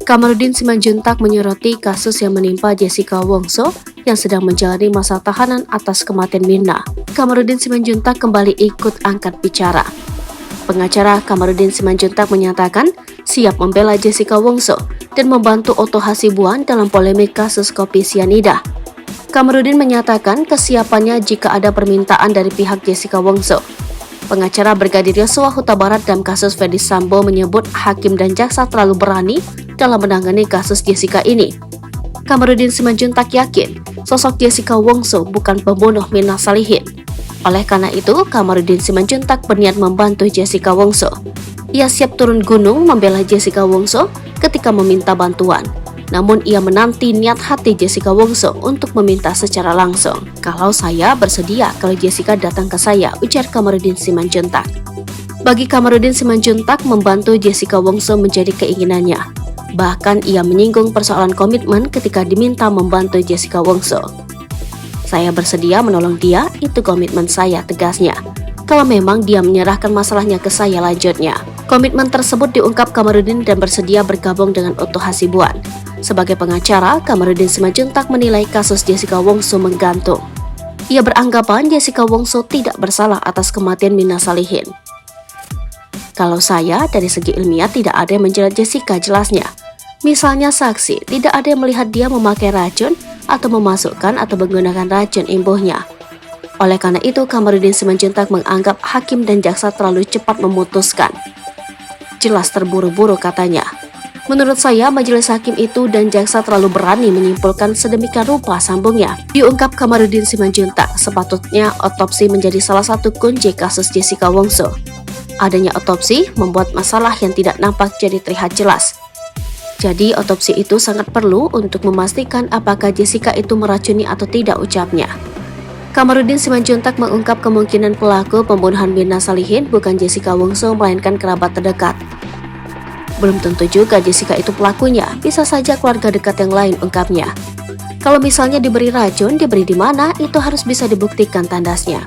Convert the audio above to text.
Kamarudin Simanjuntak menyoroti kasus yang menimpa Jessica Wongso yang sedang menjalani masa tahanan atas kematian Mirna. Kamarudin Simanjuntak kembali ikut angkat bicara. Pengacara Kamarudin Simanjuntak menyatakan siap membela Jessica Wongso dan membantu Otto Hasibuan dalam polemik kasus kopi sianida. Kamarudin menyatakan kesiapannya jika ada permintaan dari pihak Jessica Wongso. Pengacara Brigadir Yosua Huta Barat dalam kasus Ferdy Sambo menyebut hakim dan jaksa terlalu berani dalam menangani kasus Jessica ini. Kamarudin Simanjuntak yakin sosok Jessica Wongso bukan pembunuh Mirna Salihin. Oleh karena itu, Kamarudin Simanjuntak berniat membantu Jessica Wongso. Ia siap turun gunung membela Jessica Wongso ketika meminta bantuan. Namun ia menanti niat hati Jessica Wongso untuk meminta secara langsung. Kalau saya bersedia kalau Jessica datang ke saya, ujar Kamarudin Simanjuntak. Bagi Kamarudin Simanjuntak, membantu Jessica Wongso menjadi keinginannya. Bahkan ia menyinggung persoalan komitmen ketika diminta membantu Jessica Wongso. Saya bersedia menolong dia, itu komitmen saya, tegasnya. Kalau memang dia menyerahkan masalahnya ke saya, lanjutnya. Komitmen tersebut diungkap Kamarudin dan bersedia bergabung dengan Otto Hasibuan. Sebagai pengacara, Kamarudin Simanjuntak menilai kasus Jessica Wongso menggantung. Ia beranggapan Jessica Wongso tidak bersalah atas kematian Mirna Salihin. Kalau saya, dari segi ilmiah tidak ada yang menjerat Jessica, jelasnya. Misalnya saksi, tidak ada yang melihat dia memakai racun atau memasukkan atau menggunakan racun imbuhnya. Oleh karena itu, Kamarudin Simanjuntak menganggap hakim dan jaksa terlalu cepat memutuskan. Jelas terburu-buru, katanya. Menurut saya, majelis hakim itu dan jaksa terlalu berani menyimpulkan sedemikian rupa, sambungnya. Diungkap Kamarudin Simanjuntak, sepatutnya otopsi menjadi salah satu kunci kasus Jessica Wongso. Adanya otopsi membuat masalah yang tidak nampak jadi terlihat jelas. Jadi otopsi itu sangat perlu untuk memastikan apakah Jessica itu meracuni atau tidak, ucapnya. Kamarudin Simanjuntak mengungkap kemungkinan pelaku pembunuhan Mirna Salihin bukan Jessica Wongso melainkan kerabat terdekat. Belum tentu juga Jessica itu pelakunya, bisa saja keluarga dekat yang lain, ungkapnya. Kalau misalnya diberi racun, diberi di mana, itu harus bisa dibuktikan, tandasnya.